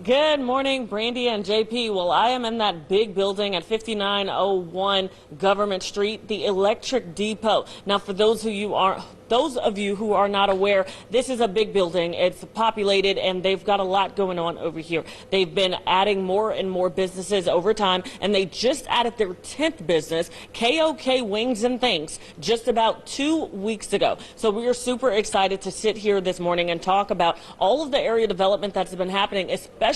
Good morning, Brandy and JP. Well, I am in that big building at 5901 Government Street, the Electric Depot. Now, for those of you who are not aware, this is a big building. It's populated and they've got a lot going on over here. They've been adding more and more businesses over time, and they just added their 10th business, KOK Wings and Things, just about 2 weeks ago. So we are super excited to sit here this morning and talk about all of the area development that's been happening, especially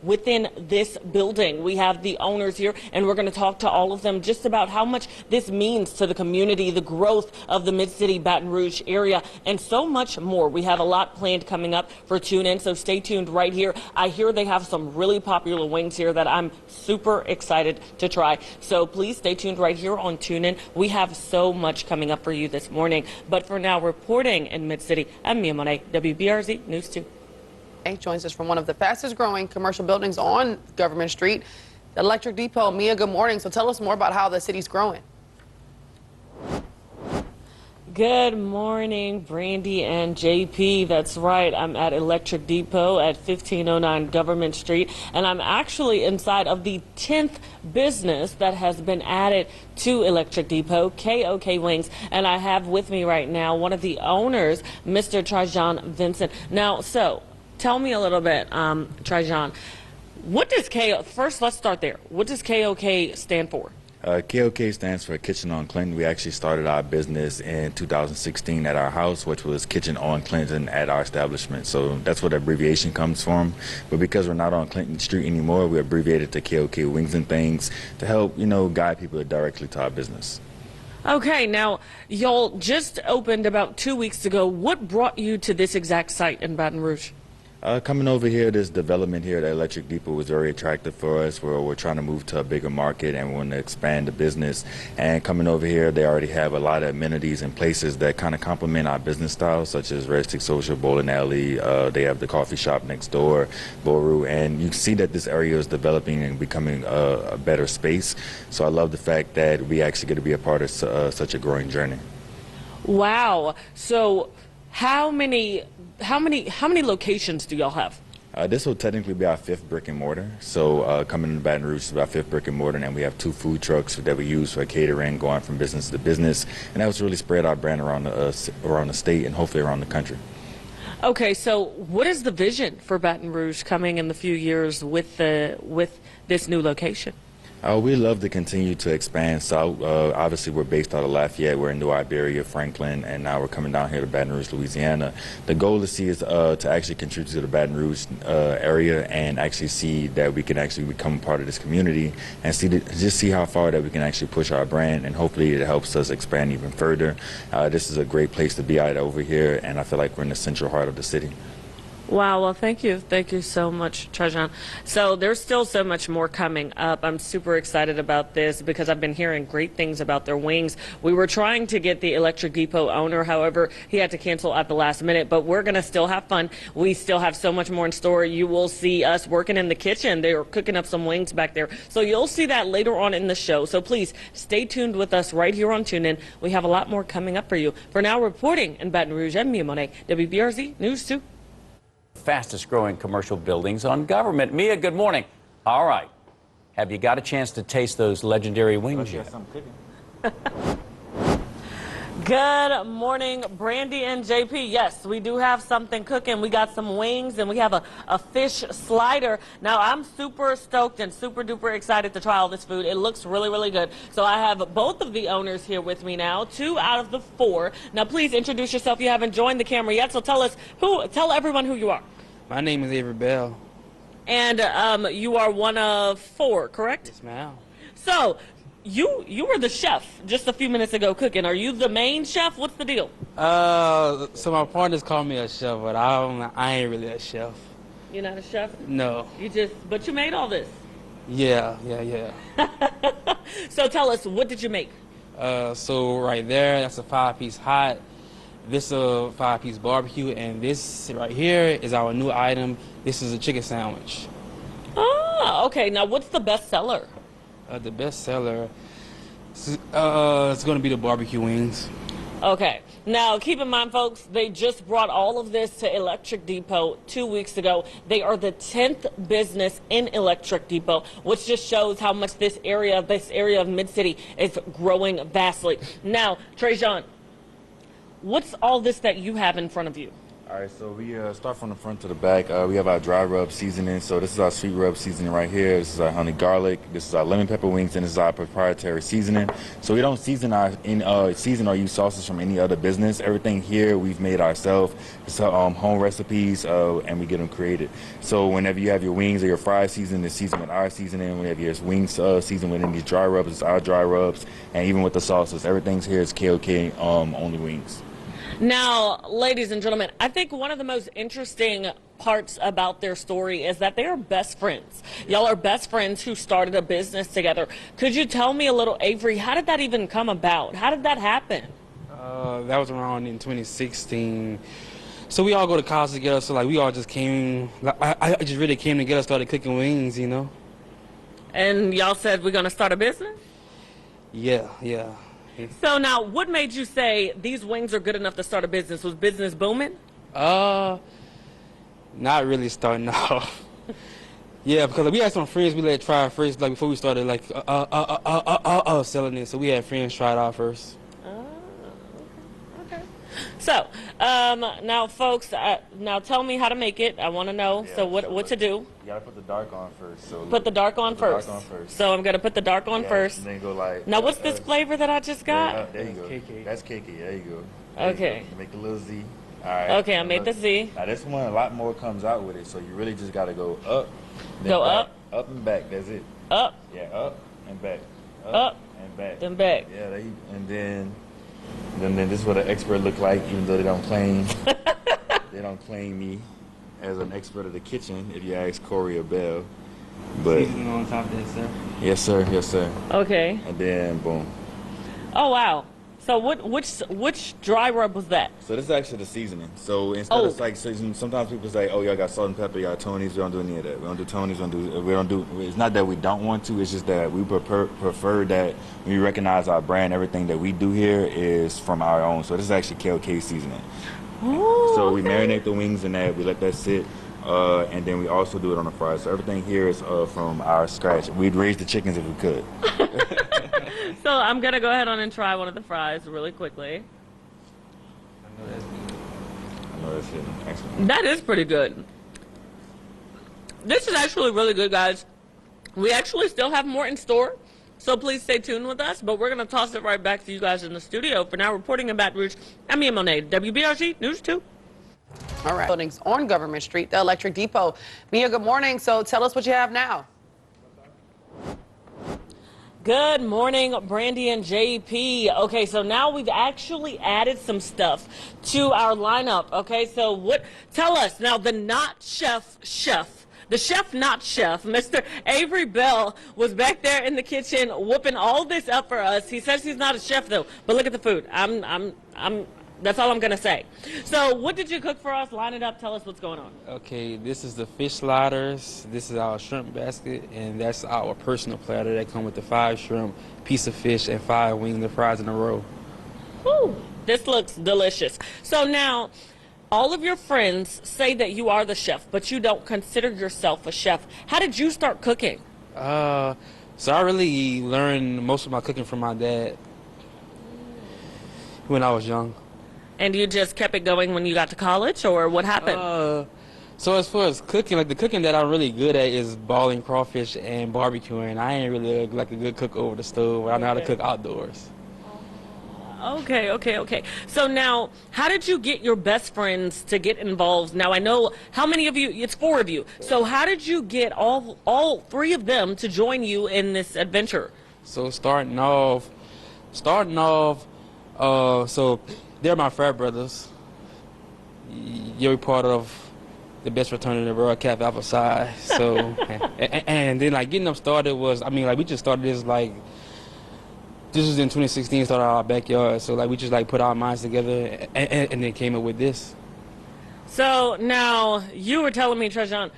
within this building. We have the owners here, and we're going to talk to all of them just about how much this means to the community, the growth of the Mid-City Baton Rouge area, and so much more. We have a lot planned coming up for Tune In, so stay tuned right here. I hear they have some really popular wings here that I'm super excited to try. So please stay tuned right here on Tune In. We have so much coming up for you this morning. But for now, reporting in Mid-City, I'm Mia Monet, WBRZ News 2. Joins us from one of the fastest growing commercial buildings on Government Street, the Electric Depot. Mia, good morning. So tell us more about how the city's growing. Good morning, Brandy and JP. That's right. I'm at Electric Depot at 1509 Government Street, and I'm actually inside of the 10th business that has been added to Electric Depot, KOK Wings, and I have with me right now one of the owners, Mr. TREJAN Vincent. Now, so tell me a little bit, TREJAN, what does first let's start there. What does KOK stand for? KOK stands for Kitchen on Clinton. We actually started our business in 2016 at our house, which was Kitchen on Clinton at our establishment. So that's where the abbreviation comes from. But because we're not on Clinton Street anymore, we abbreviated to KOK Wings and Things to help, guide people directly to our business. Okay, now, y'all just opened about 2 weeks ago. What brought you to this exact site in Baton Rouge? Coming over here, this development here at Electric Depot was very attractive for us. We're trying to move to a bigger market and we want to expand the business. And coming over here, they already have a lot of amenities and places that kind of complement our business style, such as Red Stick Social, Bowling Alley. They have the coffee shop next door, Boru. And you see that this area is developing and becoming a better space. So I love the fact that we actually get to be a part of such a growing journey. Wow. So how many locations do y'all have? This will technically be our 5th brick and mortar. So coming into Baton Rouge is our 5th brick and mortar, and we have 2 food trucks that we use for catering, going from business to business, and that was really spread our brand around the state and hopefully around the country. Okay, so what is the vision for Baton Rouge coming in the few years with this new location? We love to continue to expand south. Obviously, we're based out of Lafayette. We're in New Iberia, Franklin, and now we're coming down here to Baton Rouge, Louisiana. The goal is to actually contribute to the Baton Rouge area and actually see that we can actually become part of this community and just see how far that we can actually push our brand, and hopefully it helps us expand even further. This is a great place to be at over here, and I feel like we're in the central heart of the city. Wow, well, thank you so much, TREJAN. So there's still so much more coming up. I'm super excited about this because I've been hearing great things about their wings. We were trying to get the Electric Depot owner, however, he had to cancel at the last minute, but we're going to still have fun. We still have so much more in store. You will see us working in the kitchen. They are cooking up some wings back there. So you'll see that later on in the show. So please stay tuned with us right here on TuneIn. We have a lot more coming up for you. For now, reporting in Baton Rouge, I'm Mia Monet, WBRZ News 2. Fastest growing commercial buildings on government. Mia, good morning. All right. Have you got a chance to taste those legendary wings yet? Good morning, Brandy and JP. Yes, we do have something cooking. We got some wings and we have a fish slider. Now, I'm super stoked and super duper excited to try all this food. It looks really, really good. So I have both of the owners here with me now, 2 out of the 4. Now, please introduce yourself. You haven't joined the camera yet, so tell everyone who you are. My name is Avery Bell. And you are one of 4, correct? Yes, ma'am. So you were the chef just a few minutes ago cooking. Are you the main chef? What's the deal? So my partners call me a chef, but I ain't really a chef. You're not a chef? No. But you made all this. Yeah. So tell us, what did you make? So right there, that's a 5-piece hot. This is a 5-piece barbecue, and this right here is our new item. This is a chicken sandwich. Ah, okay. Now, what's the best seller? The best seller, it's going to be the barbecue wings. Okay. Now, keep in mind, folks, they just brought all of this to Electric Depot 2 weeks ago. They are the 10th business in Electric Depot, which just shows how much this area of Mid-City is growing vastly. Now, TREJAN, what's all this that you have in front of you? All right, so we start from the front to the back. We have our dry rub seasoning. So this is our sweet rub seasoning right here. This is our honey garlic. This is our lemon pepper wings, and this is our proprietary seasoning. So we don't season or use sauces from any other business. Everything here we've made ourselves. It's home recipes, and we get them created. So whenever you have your wings or your fries seasoned, it's seasoned with our seasoning. Whenever your wings seasoned with any dry rubs, it's our dry rubs, and even with the sauces, everything's here is KOK only wings. Now, ladies and gentlemen, I think one of the most interesting parts about their story is that they are best friends. Y'all are best friends who started a business together. Could you tell me a little, Avery, how did that even come about? How did that happen? That was around in 2016. So we all go to college together, so like we all just came, like, I just really came together, started cooking wings, you know? And y'all said we're going to start a business? Yeah. So now, what made you say these wings are good enough to start a business? Was business booming? Not really starting off. Yeah, because we had some friends we let try it first, like before we started like selling it. So we had friends try it out first. Okay. So now, folks, now tell me how to make it. I want to know. Yeah, so what to do? You gotta put the dark on first. So Put the dark on first. So I'm gonna put the dark on first. And then go like. Now, what's this flavor that I just got? There you go. KK. That's KK. There you go. Okay. You make a little Z. All right. Okay, I made the Z. Now this one, a lot more comes out with it, so you really just gotta go up. Then Go back, up? Up and back. That's it. Up, Yeah, up and back. Up, and back. then back. Yeah, and then this is what an expert look like, even though they don't claim they don't claim me as an expert of the kitchen. If you ask Corey or Bell, but Seasoning on top of that, sir. yes sir. Okay. And then boom. Oh wow. So which dry rub was that? So this is actually the seasoning. So instead of like seasoning, sometimes people say, "Oh, y'all got salt and pepper, y'all Tony's." We don't do any of that. We don't do Tony's. We don't do. It's not that we don't want to. It's just that we prefer that when we recognize our brand, everything that we do here is from our own. So this is actually KOK seasoning. Ooh, So we marinate the wings in that. We let that sit. And then we also do it on the fries. So everything here is from our scratch. We'd raise the chickens if we could. So I'm gonna go ahead on and try one of the fries really quickly. I know that's it. Excellent. That is pretty good. This is actually really good, guys. We actually still have more in store, so please stay tuned with us. But we're gonna toss it right back to you guys in the studio. For now, reporting in Baton Rouge, I'm Mia Monet, WBRG News 2. All right. Buildings on Government Street, the Electric Depot. Mia, good morning. So tell us what you have now. Good morning, Brandy and JP. Okay, so now we've actually added some stuff to our lineup. Okay, so tell us now, the not chef, the chef not chef, Mr. Avery Bell was back there in the kitchen whooping all this up for us. He says he's not a chef though, but look at the food. That's all I'm gonna say. So what did you cook for us? Line it up, tell us what's going on. Okay, this is the fish sliders. This is our shrimp basket, and that's our personal platter that come with the 5 shrimp, piece of fish, and 5 wings and fries in a row. Whew, this looks delicious. So now, all of your friends say that you are the chef, but you don't consider yourself a chef. How did you start cooking? So I really learned most of my cooking from my dad when I was young. And you just kept it going when you got to college, or what happened? So as far as cooking, like the cooking that I'm really good at is boiling crawfish and barbecuing. I ain't really like a good cook over the stove. I know how to cook outdoors. Okay. So now, how did you get your best friends to get involved? Now, I know how many of you, it's 4 of you. So how did you get all 3 of them to join you in this adventure? So starting off, so they're my frat brothers. You're part of the best fraternity in the world, Cap Alpha Psi. So, and then like getting them started was, I mean, like we just started this like, this was in 2016, started our backyard. So like we just like put our minds together and then came up with this. So now you were telling me, TREJAN,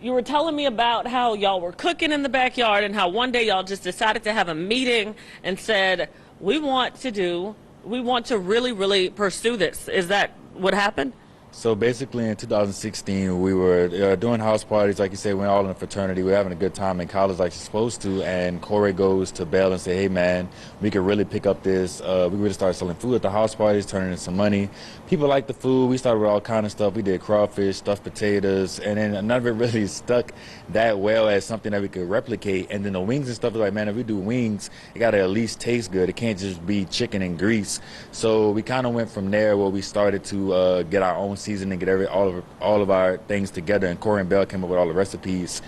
you were telling me about how y'all were cooking in the backyard and how one day y'all just decided to have a meeting and said, we want to do we want to really, really pursue this. Is that what happened? So basically in 2016, we were doing house parties. Like you said, we're all in a fraternity. We're having a good time in college like you're supposed to. And Corey goes to Bell and say, hey, man, we could really pick up this. We really started selling food at the house parties, turning in some money. People liked the food. We started with all kind of stuff. We did crawfish, stuffed potatoes, and then none of it really stuck that well as something that we could replicate. And then the wings and stuff was like, man, if we do wings, it got to at least taste good. It can't just be chicken and grease. So we kind of went from there where we started to get our own seasoning, get all of our things together. And Corey and Bell came up with all the recipes.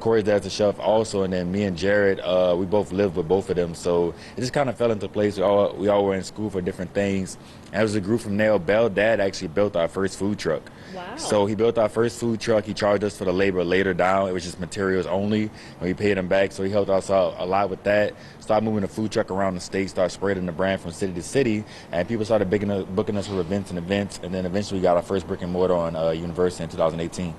Corey's dad's a chef also, and then me and Jared, we both lived with both of them. So it just kind of fell into place. We all were in school for different things. And as it grew from there, Bell dad actually built our first food truck. Wow. So he built our first food truck. He charged us for the labor later down. It was just materials only, and we paid him back. So he helped us out a lot with that. Started moving the food truck around the state, started spreading the brand from city to city, and people started booking us for events, and then eventually we got our first brick and mortar on University in 2018.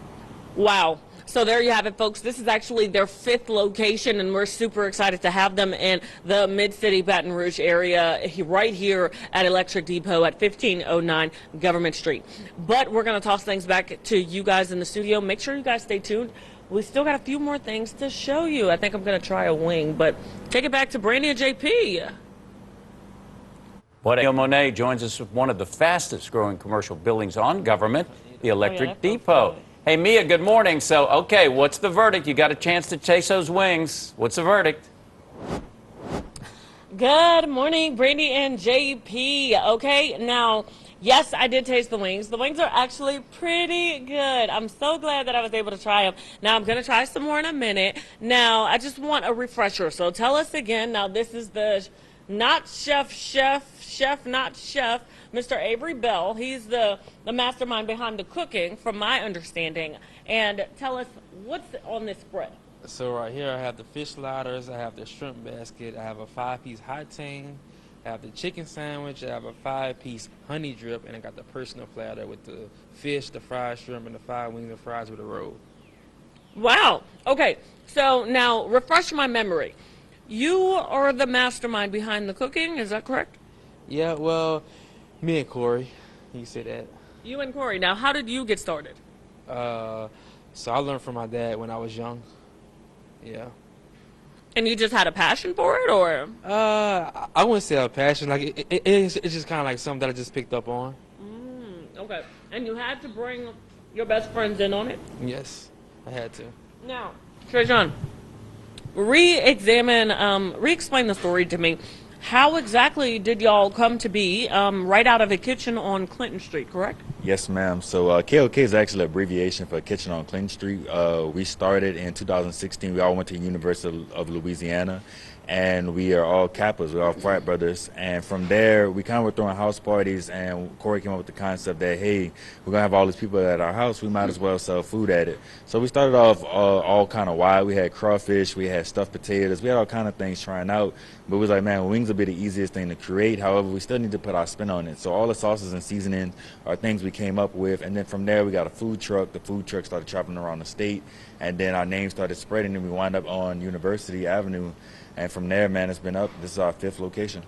Wow. So there you have it, folks. This is actually their 5th location, and we're super excited to have them in the Mid-City Baton Rouge area right here at Electric Depot at 1509 Government Street. But we're going to toss things back to you guys in the studio. Make sure you guys stay tuned. We still got a few more things to show you. I think I'm going to try a wing, but take it back to Brandy and JP. Monet joins us with one of the fastest growing commercial buildings on government, the Electric yeah, Depot. Hey, Mia, good morning. So, okay, what's the verdict? You got a chance to taste those wings. What's the verdict? Good morning, Brandy and JP. Okay, now, yes, I did taste the wings. The wings are actually pretty good. I'm so glad that I was able to try them. Now, I'm going to try some more in a minute. Now, I just want a refresher. So tell us again. Now, this is the not chef, not chef, Mr. Avery Bell. He's the mastermind behind the cooking, from my understanding. And tell us, what's on this spread? So right here I have the fish sliders, I have the shrimp basket, I have a 5-piece hot ting, I have the chicken sandwich, I have a 5-piece honey drip, and I got the personal platter with the fish, the fried shrimp, and the 5 wings and fries with a roll. Wow. Okay, so now refresh my memory. You are the mastermind behind the cooking, is that correct? Yeah, well, me and Corey, you say that. You and Corey. Now, how did you get started? So I learned from my dad when I was young. Yeah. And you just had a passion for it, or? I wouldn't say a passion. Like it's just kind of like something that I just picked up on. Okay. And you had to bring your best friends in on it? Yes, I had to. Now, TREJAN, re-explain the story to me. How exactly did y'all come to be right out of a kitchen on Clinton Street, correct? Yes, ma'am. So KOK is actually an abbreviation for Kitchen on Clinton Street. We started in 2016. We all went to the University of Louisiana, and we are all Kappas. We're all frat brothers. And from there, we kind of were throwing house parties, and Corey came up with the concept that, hey, we're going to have all these people at our house. We might as well sell food at it. So we started off all kind of wild. We had crawfish. We had stuffed potatoes. We had all kind of things trying out. But we was like, man, wings will be the easiest thing to create. However, we still need to put our spin on it. So all the sauces and seasonings are things we came up with. And then from there, we got a food truck. The food truck started traveling around the state. And then our name started spreading, and we wound up on University Avenue. And from there, man, it's been up. This is our 5th location.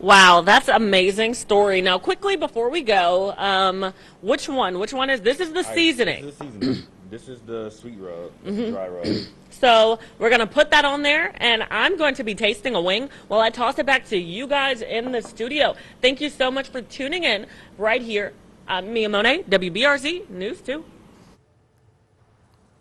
Wow, that's an amazing story. Now, quickly before we go, which one? Which one is this? Is the seasoning? This is the seasoning. This is the sweet rub, the dry rub. So we're going to put that on there, and I'm going to be tasting a wing while I toss it back to you guys in the studio. Thank you so much for tuning in right here. Mia Monet, WBRZ News 2.